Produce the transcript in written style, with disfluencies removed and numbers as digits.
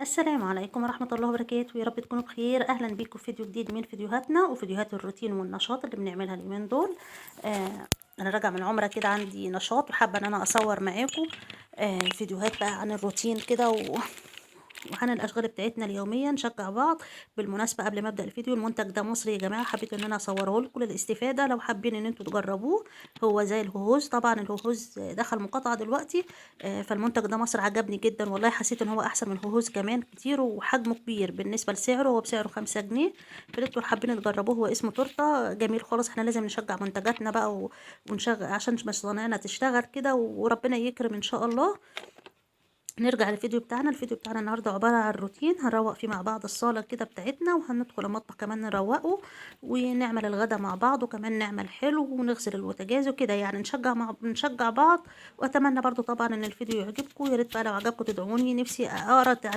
السلام عليكم ورحمة الله وبركاته، يا رب تكونوا بخير. أهلا بيكم في فيديو جديد من فيديوهاتنا وفيديوهات الروتين والنشاط اللي بنعملها اليومين دول. أنا راجعة من عمرة كده، عندي نشاط وحابة إن أنا أصور معاكم فيديوهات بقى عن الروتين كده وعن الأشغال بتاعتنا اليومية، نشجع بعض. بالمناسبة قبل ما أبدأ الفيديو، المنتج ده مصري يا جماعة، حبيت إن أنا أصوره لكم للاستفادة لو حابين إن انتوا تجربوه. هو زي الهوهوز، طبعا الهوهوز دخل مقاطعة دلوقتي. فالمنتج ده مصر عجبني جدا والله، حسيت إن هو أحسن من الهوهوز كمان كتير، وحجمه كبير بالنسبة لسعره، هو بسعره 5 جنيه. فانتوا حابين تجربوه، هو اسمه تورتة جميل خالص. احنا لازم نشجع منتجاتنا بقى ونشغل عشان مصانعنا تشتغل كده وربنا يكرم إن شاء الله. نرجع للفيديو بتاعنا. الفيديو بتاعنا النهارده عبارة عن روتين هنروق فيه مع بعض الصالة كده بتاعتنا، وهندخل المطبخ كمان نروقه ونعمل الغدا مع بعض، وكمان نعمل حلو ونغسل البوتاجاز وكده، يعني نشجع بعض. واتمنى برضو طبعا ان الفيديو يعجبكم. يا ريت بقى لو عجبكم تدعوني، نفسي اقرا